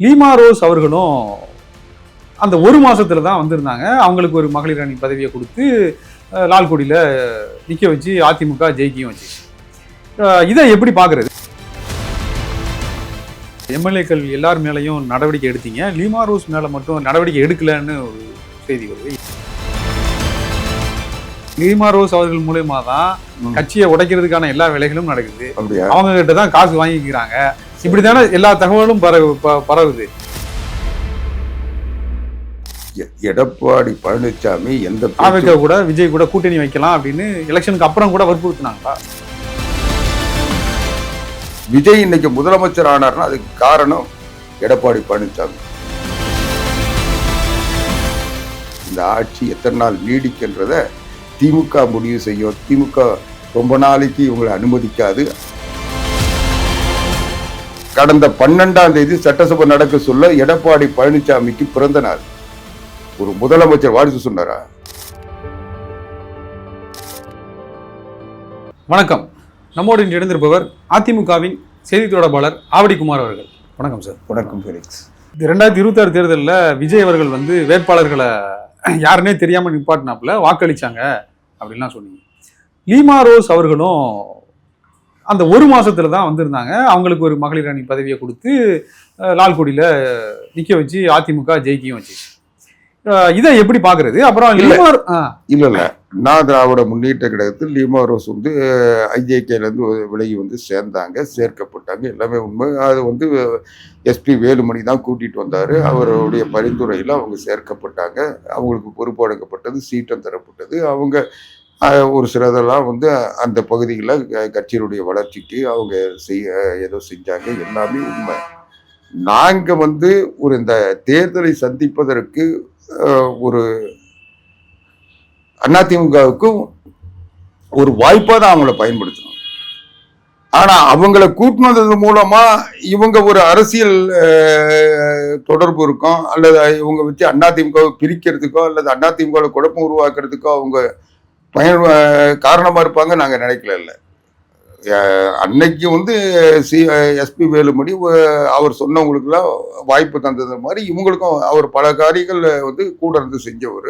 Lima rose அவர்களும் அந்த ஒரு மாசத்துல தான் வந்திருந்தாங்க. அவங்களுக்கு ஒரு மகளிர் அணி பதவியை கொடுத்து லால்குடியில நிக்க வச்சு அதிமுக ஜெயிக்கையும் வச்சு. இதை எப்படி பாக்குறது? எம்எல்ஏக்கள் எல்லார் மேலையும் நடவடிக்கை எடுத்தீங்க, லீமா ரோஸ் மேல மட்டும் நடவடிக்கை எடுக்கலன்னு ஒரு செய்தி வருது. லீமா ரோஸ் அவர்கள் மூலமா தான் கட்சியை உடைக்கிறதுக்கான எல்லா வேலைகளும் நடக்குது. அவங்க கிட்ட தான் காசு வாங்கிக்கிறாங்க. இப்படித்தானே எல்லா தகவலும் பரவுது. எடப்பாடி பழனிசாமி எந்த கூட விஜய் கூட கூட்டணி வைக்கலாம் அப்படின்னு எலெக்ஷனுக்கு அப்புறம் கூட வற்புறுத்தினாங்களா? விஜய் இன்னைக்கு முதலமைச்சர் ஆனார்னா அதுக்கு காரணம் எடப்பாடி பழனிசாமி. இந்த ஆட்சி எத்தனை நாள் நீடிக்கின்றத திமுக முடிவு செய்யும். திமுக ரொம்ப நாளைக்கு இவங்களை அனுமதிக்காது. கடந்த 12ஆம் தேதி சட்டசபை நடக்க சொல்ல எடப்பாடி பழனிசாமிக்கு பிறந்த நாள். ஒரு முதலமைச்சர் வாழ்த்து சொன்னாரா? வணக்கம். நம்மோடு இன்று இணைந்திருப்பவர் அதிமுகவின் செய்தி தொடர்பாளர் ஆவடிக்குமார் அவர்கள். வணக்கம் சார். வணக்கம் ஃபெலிக்ஸ். 2026 தேர்தலில் விஜய் அவர்கள் வேட்பாளர்களை யாருன்னே தெரியாம நிப்பாட்டினாப்புல வாக்களிச்சாங்க அப்படின்லாம் சொன்னீங்க. லீமா ரோஸ் அவர்களும் அந்த ஒரு மாசத்துல தான் வந்திருந்தாங்க. அவங்களுக்கு ஒரு மகளிர் அணி பதவியை கொடுத்து லால்குடியில நிக்க வச்சு அதிமுக ஜெயிக்கையும் வச்சு. இதை எப்படி பாக்குறது? அப்புறம் இல்ல நான் திராவிட முன்னேற்ற கழகத்தில் லீமா ரோஸ் ஐஜேகேல இருந்து விலகி சேர்ந்தாங்க, சேர்க்கப்பட்டாங்க. எல்லாமே உண்மை. அது எஸ்பி வேலுமணி தான் கூட்டிட்டு வந்தாரு. அவருடைய பரிந்துரையில அவங்க சேர்க்கப்பட்டாங்க. அவங்களுக்கு பொறுப்பு வழங்கப்பட்டது, சீட்டம் தரப்பட்டது. அவங்க ஒரு சிலதெல்லாம் அந்த பகுதிகளில் கட்சியினுடைய வளர்ச்சிக்கு அவங்க ஏதோ செஞ்சாங்க. எல்லாமே உண்மை. நாங்க ஒரு இந்த தேர்தலை சந்திப்பதற்கு ஒரு அதிமுகவுக்கும் ஒரு வாய்ப்பா தான் அவங்கள பயன்படுத்தணும். ஆனா அவங்களை கூட்டினது மூலமா இவங்க ஒரு அரசியல் தொடர்பு இருக்கும், அல்லது இவங்க வச்சு அதிமுகவை பிரிக்கிறதுக்கோ அல்லது அதிமுகவை குழப்பம் உருவாக்குறதுக்கோ அவங்க காரணமா இருப்பாங்க நாங்க நினைக்கல. இல்லை, அன்னைக்கு எஸ்பி வேலுமணி அவர் சொன்னவங்களுக்குலாம் வாய்ப்பு தந்தது மாதிரி இவங்களுக்கும் அவர் பல காரியங்கள் கூட இருந்து செஞ்சவர்,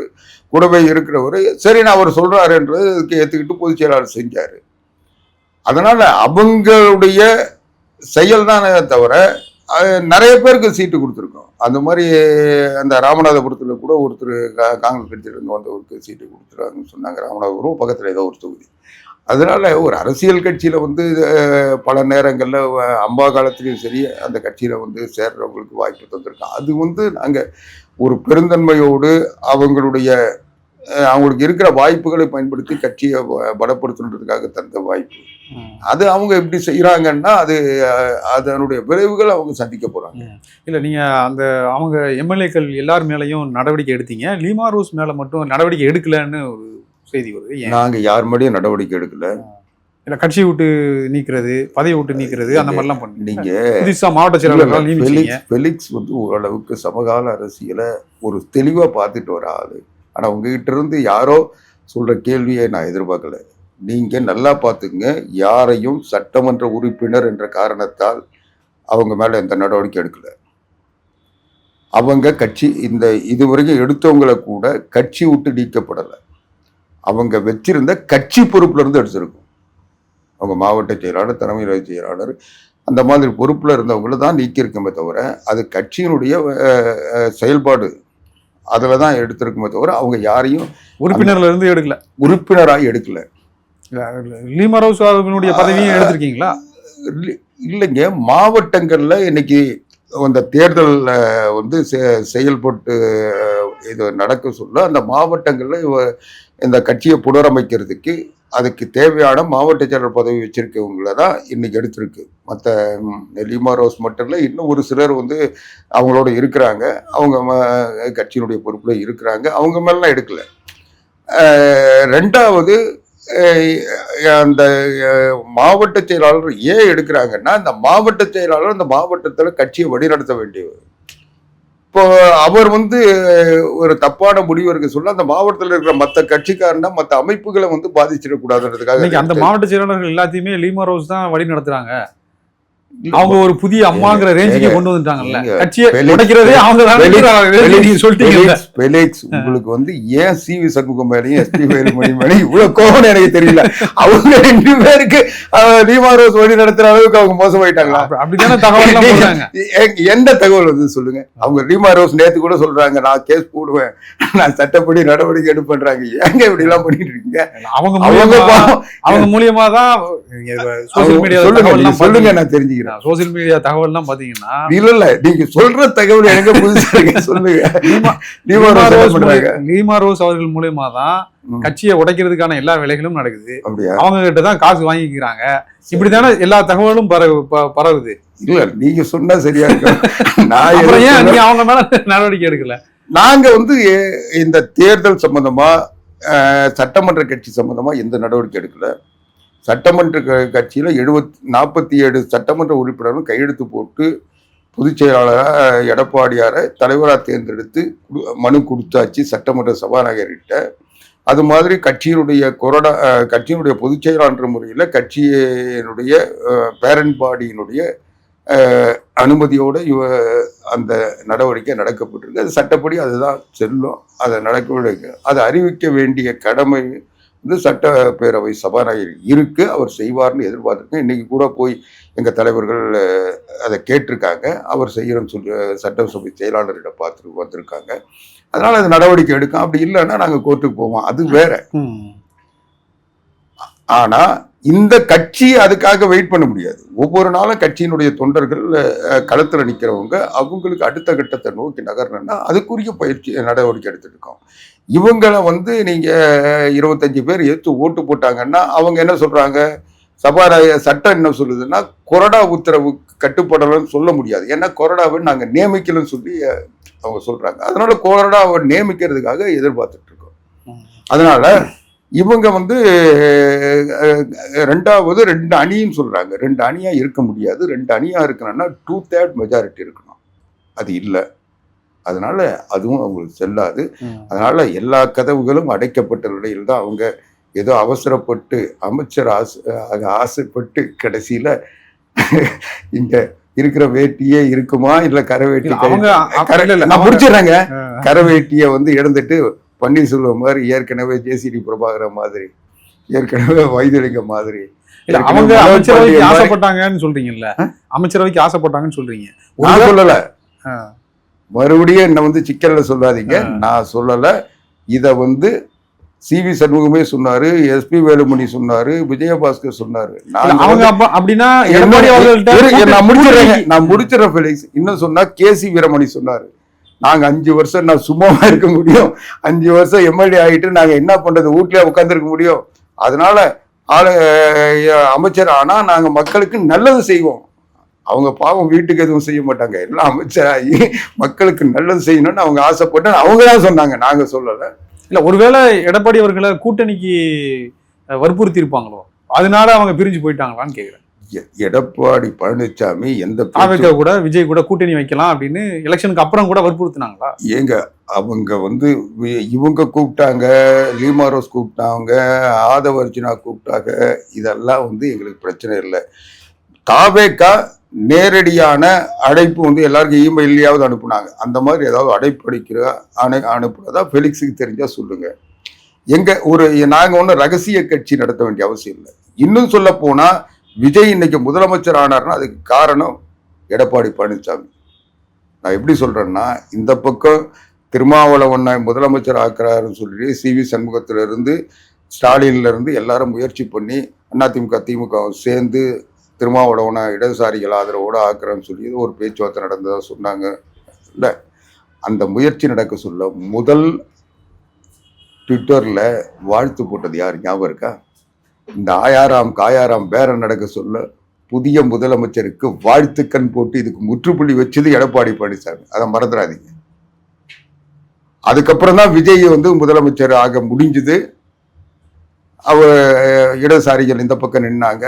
கூடவே இருக்கிறவர். சரி, நான் அவர் சொல்றாருன்றதுக்கு ஏற்றுக்கிட்டு பொதுச் செயலாளர் செஞ்சாரு. அதனால அவங்களுடைய செயல் தானே தவிர நிறைய பேருக்கு சீட்டு கொடுத்துருக்கோம். அந்த மாதிரி அந்த ராமநாதபுரத்தில் கூட ஒருத்தர் காங்கிரஸ் கட்சியிலிருந்து வந்தவருக்கு சீட்டு கொடுத்துருக்காங்கன்னு சொன்னாங்க. ராமநாதபுரம் பக்கத்தில் ஏதோ ஒரு தொகுதி. அதனால ஒரு அரசியல் கட்சியில பல நேரங்கள்ல அம்பா காலத்திலையும் சரி அந்த கட்சியில சேர்றவங்களுக்கு வாய்ப்பு தந்திருக்கோம். அது நாங்க ஒரு பெருந்தன்மையோடு அவங்களுக்கு இருக்கிற வாய்ப்புகளை பயன்படுத்தி கட்சியை பலப்படுத்துறதுக்காக தந்த வாய்ப்பு. அது அவங்க எப்படி செய்யறாங்கன்னா அதனுடைய விளைவுகள் அவங்க சந்திக்க போறாங்க. இல்ல, நீங்க அவங்க எம்எல்ஏக்கள் எல்லார் மேலையும் நடவடிக்கை எடுத்தீங்க, லீமா ரோஸ் மேல மட்டும் நடவடிக்கை எடுக்கலன்னு ஒரு செய்தி வருது. நாங்க யார் மேலேயும் நடவடிக்கை எடுக்கல. இல்ல, கட்சி விட்டு நீக்கிறது, பதவி விட்டு நீக்கிறது, அந்த மாதிரிலாம் பண்ணி நீங்க புதுசா மாவட்ட செயலாளர் ஃபெலிக்ஸ் ஓரளவுக்கு சமகால அரசியலை ஒரு தெளிவா பார்த்துட்டு வர ஆளு. ஆனா உங்ககிட்ட இருந்து யாரோ சொல்ற கேள்வியை நான் எதிர்பார்க்கல. நீங்க நல்லா பார்த்துங்க, யாரையும் சட்டமன்ற உறுப்பினர் என்ற காரணத்தால் அவங்க மேல எந்த நடவடிக்கை எடுக்கல. அவங்க கட்சி இதுவரைக்கும் எடுத்தவங்களை கூட கட்சி விட்டு நீக்கப்படலை. அவங்க வச்சிருந்த கட்சி பொறுப்புல இருந்து எடுத்திருக்கும். அவங்க மாவட்ட செயலாளர், தலைமை செயலாளர், அந்த மாதிரி பொறுப்புல இருந்தவங்கள தான் நீக்கியிருக்குமே தவிர அது கட்சியினுடைய செயல்பாடு அதில் தான் எடுத்திருக்குமே தவிர அவங்க யாரையும் உறுப்பினர்ல இருந்து எடுக்கல, உறுப்பினராக எடுக்கல. லீமா ரோஸ் அவர்களுடைய பதவியும் எடுத்திருக்கீங்களா? இல்லைங்க, மாவட்டங்கள்ல இன்னைக்கு அந்த தேர்தலில் செயல்பட்டு இது நடக்க சொல்ல அந்த மாவட்டங்கள்ல இந்த கட்சியை புனரமைக்கிறதுக்கு அதுக்கு தேவையான மாவட்ட செயலர் பதவி வச்சிருக்கவங்கள தான் இன்னைக்கு எடுத்திருக்கு. மற்ற லீமா ரோஸ் மட்டும் இல்லை, இன்னும் ஒரு சிலர் அவங்களோட இருக்கிறாங்க, அவங்க கட்சியினுடைய பொறுப்புல இருக்கிறாங்க. அவங்க மேலாம் எடுக்கல. ரெண்டாவது, அந்த மாவட்ட செயலாளர் ஏன் எடுக்கிறாங்கன்னா அந்த மாவட்ட செயலாளர் அந்த மாவட்டத்தில் கட்சியை வழிநடத்த வேண்டியவர். இப்போ அவர் ஒரு தப்பான முடிவு இருக்க சொல்ல அந்த மாவட்டத்தில் இருக்கிற மற்ற கட்சிக்காரனா மற்ற அமைப்புகளை பாதிச்சிடக்கூடாதுன்றதுக்காக அந்த மாவட்ட செயலாளர்கள் எல்லாத்தையுமே லீமா ரோஸ் தான் வழி நடத்துறாங்க. அவங்க ஒரு புதிய அம்மாங்கிற ரேஞ்சுக்கு கொண்டு வந்துட்டாங்கல்ல. நீங்க கட்சியை பெலிக்ஸ் உடைக்கிறதே அவங்க சொல்லிட்டீங்க. பெலிக்ஸ் உங்களுக்கு வந்து ஏன் சிவி சண்முகம் மேலையும் எஸ்பி வேலுமணி மேலையும் இவ்வளவு கோவம்னு எனக்கு தெரியல. அவங்க 2 பேருக்கு லீமா ரோஸ் வழி நடத்துற அளவுக்கு அவங்க மோசமாயிட்டாங்களா? அப்படித்தானே தகவல் எந்த தகவல் வந்து சொல்லுங்க. அவங்க லீமா ரோஸ் நேத்து கூட சொல்றாங்க, நான் கேஸ் போடுவேன், நான் சட்டப்படி நடவடிக்கை எடுப்பேன்றாங்க. ஏங்க இப்படி எல்லாம் பண்ணிட்டு இருக்கீங்க? அவங்க மூலியமா தான் சோசியல் மீடியா சொல்லுங்க, நான் தெரிஞ்சுக்கிறேன். சோசியல் மீடியா தகவல்லாம் பாத்தீங்கன்னா இல்ல நீங்க சொல்ற தகவல் எனக்கு புதுசா சொல்லுங்க. லீமா ரோஸ் அவர்கள் மூலியமா தான் கட்சியை உடைக்கிறதுக்கான எல்லா வேலைகளும் நடக்குது. அவங்க கிட்ட தான் காசு வாங்கிக்கிறாங்க. இப்படித்தானே எல்லா தகவலும் பரவுது. இல்ல நீங்க சொன்னா சரியா இருக்கு. நீங்க அவங்க மேல நடவடிக்கை எடுக்கல. நாங்க வந்து இந்த தேர்தல் சம்பந்தமா சட்டமன்ற கட்சி சம்பந்தமா எந்த நடவடிக்கை எடுக்கல. சட்டமன்ற கட்சியில 47 சட்டமன்ற உறுப்பினரும் கையெழுத்து போட்டு பொதுச் செயலாளராக எடப்பாடியாரை தலைவராக தேர்ந்தெடுத்து மனு கொடுத்தாச்சு சட்டமன்ற சபாநாயகர்கிட்ட. அது மாதிரி கட்சியினுடைய பொதுச் செயலாளர் முறையில் கட்சியினுடைய பேரண்ட் பாடியினுடைய அனுமதியோடு அந்த நடவடிக்கை நடக்கப்பட்டிருக்கு. அது சட்டப்படி அதுதான் செல்லும். அதை அதை அறிவிக்க வேண்டிய கடமை வந்து சட்டப்பேரவை சபாநாயகர் இருக்கு. அவர் செய்வார்னு எதிர்பார்த்துருக்கேன். இன்னைக்கு கூட போய் எங்க தலைவர்கள் அதை கேட்டிருக்காங்க. அவர் செய்யறன்னு சொல்லி சட்டசபை செயலாளரிடம் பார்த்துட்டு வந்திருக்காங்க. அதனால அது நடவடிக்கை எடுக்கும். அப்படி இல்லைன்னா நாங்க கோர்ட்டுக்கு போவோம், அது வேற. ஆனா இந்த கட்சி அதுக்காக வெயிட் பண்ண முடியாது. ஒவ்வொரு நாளும் கட்சியினுடைய தொண்டர்கள் களத்துல நிக்கிறவங்க அவங்களுக்கு அடுத்த கட்டத்தை நோக்கி நகரணும்னா அதுக்குரிய பயிற்சி நடவடிக்கை எடுத்துட்டு இருக்கோம். இவங்களை வந்து நீங்க 25 பேர் ஏற்று ஓட்டு போட்டாங்கன்னா அவங்க என்ன சொல்றாங்க, சபாநாயகர் சட்டம் என்ன சொல்லுதுன்னா கொறடா உத்தரவு கட்டுப்படலன்னு சொல்ல முடியாது. ஏன்னா கொறடாவை நாங்க நியமிக்கலன்னு சொல்லி அவங்க சொல்றாங்க. அதனால கொறடாவை நியமிக்கிறதுக்காக எதிர்பார்த்துட்டு இருக்கோம். அதனால இவங்க வந்து 2 அணின்னு சொல்றாங்க. 2 அணியா இருக்க முடியாது. 2 அணியா இருக்கணும்னா 2/3 மெஜாரிட்டி இருக்கணும். அது இல்லை. அதனால அதுவும் அவங்களுக்கு செல்லாது. அதனால எல்லா கதவுகளும் அடைக்கப்பட்ட நிலையில் தான் அவங்க ஏதோ அவசரப்பட்டு அமைச்சர் ஆசைப்பட்டு கடைசியில இங்க இருக்கிற வேட்டியே இருக்குமா இல்ல கரவேட்டி, நான் முடிச்சிடுறேங்க. கரவேட்டிய வந்து இழந்துட்டு பன்னீர்செல்வம் மாதிரி ஏற்கனவே ஜேசிடி பிரபாகரன் மாதிரி ஏற்கனவே வைத்தியலிங்க மாதிரி அவங்க அமைச்சரவைக்கு ஆசைப்பட்டாங்கன்னு சொல்றீங்கல்ல, அமைச்சரவைக்கு ஆசைப்பட்டாங்கன்னு சொல்றீங்க. நான் சொல்லல, மறுபடியும் என்ன வந்து சிக்கல்ல சொல்லாதீங்க. நான் சொல்லல. இத வந்து சிவி சண்முகமே சொன்னாரு, எஸ்பி வேலுமணி சொன்னாரு, விஜயபாஸ்கர் சொன்னாரு. நான் முடிச்சிடறேன் ஃபெலிக்ஸ். இன்னும் சொன்னா கேசி வீரமணி சொன்னாரு, நாங்க 5 வருஷம் நான் சும்மாவா இருக்க முடியும், 5 வருஷம் எம்எல்ஏ ஆகிட்டு நாங்க என்ன பண்றது, வீட்லயே உட்காந்துருக்க முடியும். அதனால அமைச்சர் ஆனா நாங்க மக்களுக்கு நல்லது செய்வோம். அவங்க பாவம் வீட்டுக்கு எதுவும் செய்ய மாட்டாங்க, எல்லாம் அமைச்சராகி மக்களுக்கு நல்லது செய்யணும்னு அவங்க ஆசைப்பட்டு அவங்க தான் சொன்னாங்க, நாங்க சொல்லல. இல்ல ஒருவேளை எடப்பாடி அவர்களை கூட்டணிக்கு வற்புறுத்தி இருப்பாங்களோ, அதனால அவங்க பிரிஞ்சு போயிட்டாங்களான்னு கேக்குறேன். எடப்பாடி பழனிசாமி எந்த கூட விஜய் கூட கூட்டணி வைக்கலாம் அப்படின்னு எலெக்ஷனுக்கு அப்புறம் கூட வற்புறுத்தினாங்களா? ஏங்க அவங்க வந்து இவங்க கூப்பிட்டாங்க, லீமா ரோஸ் கூப்பிட்டாங்க, ஆதவ அர்ஜுனா கூப்பிட்டாங்க. இதெல்லாம் வந்து எங்களுக்கு பிரச்சனை இல்லை. தாவேக்கா நேரடியான அழைப்பு வந்து எல்லாருக்கும் இமெயிலையாவது அனுப்புனாங்க. அந்த மாதிரி ஏதாவது அழைப்பு அனுப்புனதா ஃபெலிக்ஸுக்கு தெரிஞ்சா சொல்லுங்க. நாங்க ஒன்றும் ரகசிய கட்சி நடத்த வேண்டிய அவசியம் இல்லை. இன்னும் சொல்ல போனா விஜய் இன்னைக்கு முதலமைச்சர் ஆனார்னா அதுக்கு காரணம் எடப்பாடி பழனிசாமி. நான் எப்படி சொல்றேன்னா, இந்த பக்கம் திருமாவளவனை முதலமைச்சர் ஆக்குறாருன்னு சொல்லி சிவி சண்முகத்துல இருந்து ஸ்டாலின்ல இருந்து எல்லாரும் முயற்சி பண்ணி அதிமுக திமுக சேர்ந்து திருமாவளவனை இடதுசாரிகள் ஆதரவோடு ஆக்குறேன்னு சொல்லி ஒரு பேச்சுவார்த்தை நடந்ததா சொன்னாங்க. இல்லை, அந்த முயற்சி நடக்க சொல்ல முதல் ட்விட்டர்ல வாழ்த்து போட்டது யார் ஞாபகம் இருக்கா? இந்த ஆயாராம் காயாராம் பேரம் நடக்க சொல்ல புதிய முதலமைச்சருக்கு வாழ்த்துக்கண் போட்டு இதுக்கு முற்றுப்புள்ளி வச்சது எடப்பாடி பழனிசாமி. அதை மறந்துடாதீங்க. அதுக்கப்புறம் தான் விஜய் வந்து முதலமைச்சர் ஆக முடிஞ்சது. அவர் இடதுசாரிகள் இந்த பக்கம் நின்னாங்க.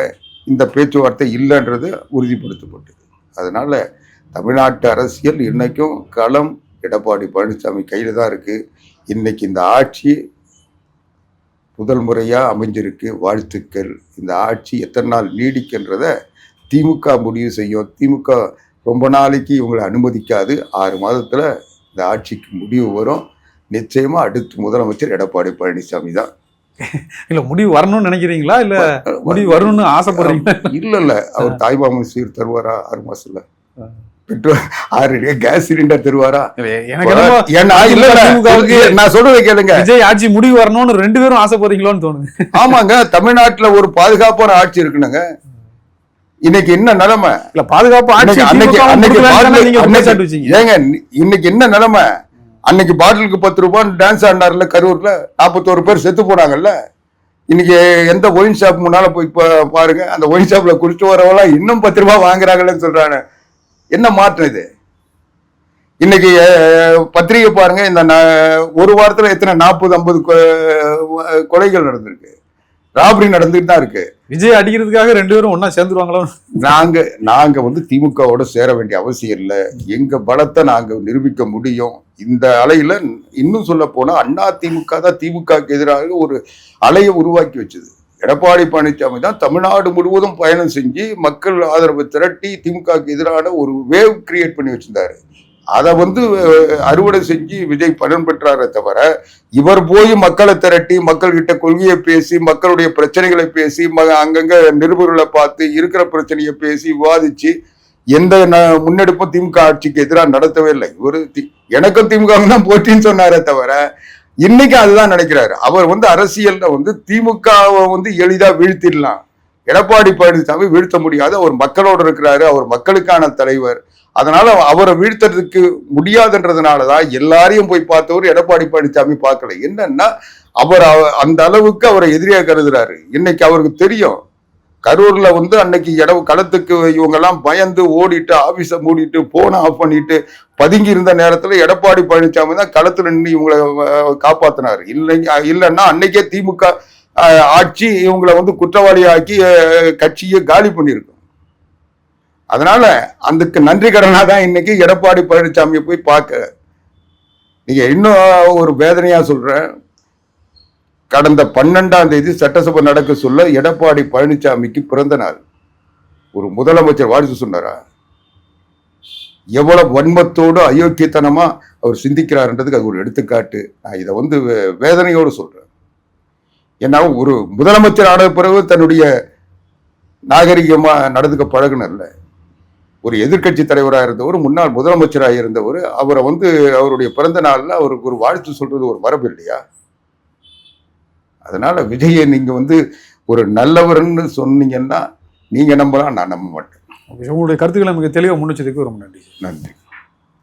இந்த பேச்சுவார்த்தை இல்லைன்றது உறுதிப்படுத்தப்பட்டது. அதனால தமிழ்நாட்டு அரசியல் இன்னைக்கும் களம் எடப்பாடி பழனிசாமி கையில தான் இருக்கு. இன்னைக்கு இந்த ஆட்சி முதல் முறையா அமைஞ்சிருக்கு. வாழ்த்துக்கள். இந்த ஆட்சி எத்தனை நாள் நீடிக்கின்றத திமுக முடிவு செய்யும். திமுக ரொம்ப நாளைக்கு இவங்களை அனுமதிக்காது. 6 மாதத்துல இந்த ஆட்சிக்கு முடிவு வரும். நிச்சயமா அடுத்து முதலமைச்சர் எடப்பாடி பழனிசாமி தான். இல்ல முடிவு வரணும்னு நினைக்கிறீங்களா இல்ல முடிவு வரணும்னு ஆசைப்படுறீங்களா? இல்ல அவர் தாய்மாமன் சீர் தருவாரா 6 மாசத்துல? பெட்ரோல் 6 கேஸ் சிலிண்டர் தருவாரா? எனக்கு என்னமோ ஏன்னா இல்ல நான் சொல்றதை கேளுங்க. விஜய் ஆட்சி முடிவு வரணும்னு 2 பேரும் ஆசைப்படுறீங்களோன்னு தோணுது. ஆமாங்க, தமிழ்நாட்டுல ஒரு பாதுகாப்பான ஆட்சி இருக்குனுங்க. இன்னைக்கு என்ன நிலைமை? இல்ல பாதுகாப்பு ஆட்சி ஏங்க இன்னைக்கு என்ன நிலைமை? அன்னைக்கு பாட்டிலுக்கு 10 ரூபாய் டான்ஸ் ஆடினார்ல கரூர்ல, 41 பேர் செத்து போனாங்கல்ல. இன்னைக்கு எந்த ஒயின் ஷாப் முன்னால போய் பாருங்க, அந்த ஒயின் ஷாப்ல குடிச்சு வரவெல்லாம் இன்னும் 10 ரூபாய் வாங்குறாங்கன்னு சொல்றாங்க. என்ன மாற்றம் இது? இன்னைக்கு பத்திரிகை பாருங்க, இந்த ஒரு வாரத்துல எத்தனை 40-50 கொலைகள் நடந்திருக்கு, ராபரி நடந்துட்டு தான் இருக்கு. விஜய் அடிக்கிறதுக்காக 2 பேரும் ஒன்னா சேர்ந்துருவாங்களோ? நாங்க வந்து திமுகவோட சேர வேண்டிய அவசியம் இல்லை. எங்க பலத்தை நாங்க நிரூபிக்க முடியும். இந்த அலையில இன்னும் சொல்ல போனா அண்ணா திமுக தான் திமுகவுக்கு எதிராக ஒரு அலையை உருவாக்கி வச்சது. எடப்பாடி பழனிசாமி தான் தமிழ்நாடு முழுவதும் பயணம் செஞ்சு மக்கள் ஆதரவு திரட்டி திமுகவுக்கு எதிரான ஒரு வேவ் கிரியேட் பண்ணி வச்சிருந்தாரு. அதை வந்து அறுவடை செஞ்சு விஜய் பலன் பெற்றாரே தவிர, இவர் போய் மக்களை திரட்டி மக்கள் கிட்ட கொள்கையை பேசி மக்களுடைய பிரச்சனைகளை பேசி அங்கங்க நிருபர்களை பார்த்து இருக்கிற பிரச்சனையை பேசி விவாதிச்சு எந்த முன்னெடுப்பும் திமுக ஆட்சிக்கு எதிராக நடத்தவே இல்லை. இவர் எனக்கும் திமுக தான் போட்டின்னு சொன்னாரே தவிர இன்னைக்கு அதுதான் நினைக்கிறாரு. அவர் வந்து அரசியல்ல வந்து திமுகவை வந்து எளிதா வீழ்த்திடலாம், எடப்பாடி பழனிசாமி வீழ்த்த முடியாது. அவர் மக்களோடு இருக்கிறாரு, அவர் மக்களுக்கான தலைவர். அதனால அவரை வீழ்த்துறதுக்கு முடியாதுன்றதுனாலதான் எல்லாரையும் போய் பார்த்தவர் எடப்பாடி பழனிசாமி பார்க்கல. என்னன்னா அவர் அந்த அளவுக்கு அவரை எதிரியா கருதுறாரு. இன்னைக்கு அவருக்கு தெரியும், கரூர்ல வந்து அன்னைக்கு களத்துக்கு இவங்க எல்லாம் பயந்து ஓடிட்டு ஆபீஸை மூடிட்டு போனை ஆஃப் பண்ணிட்டு பதுங்கி இருந்த நேரத்துல எடப்பாடி பழனிசாமி தான் களத்துல நின்று இவங்களை காப்பாத்தினாரு. இல்லைன்னா அன்னைக்கே திமுக ஆட்சி இவங்களை வந்து குற்றவாளி ஆக்கி கட்சியை காலி பண்ணியிருக்கும். அதனால அதுக்கு நன்றி கடனா தான் இன்னைக்கு எடப்பாடி பழனிசாமியை போய் பார்க்க. நீங்க இன்னும் ஒரு வேதனையா சொல்றேன், கடந்த 12ஆம் தேதி சட்டசபை நடக்க சொல்ல எடப்பாடி பழனிசாமிக்கு பிறந்த நாள். ஒரு முதலமைச்சர் வாழ்த்து சொன்னாரா? எவ்வளவு வன்மத்தோடு அயோக்கியத்தனமா அவர் சிந்திக்கிறார்ன்றதுக்கு அது ஒரு எடுத்துக்காட்டு. நான் இதை வந்து வேதனையோடு சொல்றேன். ஏன்னா ஒரு முதலமைச்சர் ஆன பிறகு தன்னுடைய நாகரிகமா நடந்துக்க பழகுனர்ல, ஒரு எதிர்கட்சி தலைவராக இருந்தவர், முன்னாள் முதலமைச்சராக இருந்தவர், அவரை வந்து அவருடைய பிறந்த நாள்ல அவருக்கு ஒரு வாழ்த்து சொல்றது ஒரு மரபு இல்லையா? அதனால விஜயை நீங்க வந்து ஒரு நல்லவர்னு சொன்னீங்கன்னா நீங்க நம்பலாம், நான் நம்ப மாட்டேன். உங்களுடைய கருத்துக்களை மிக தெளிவாக முன்னிச்சதுக்கு ரொம்ப நன்றி. நன்றி.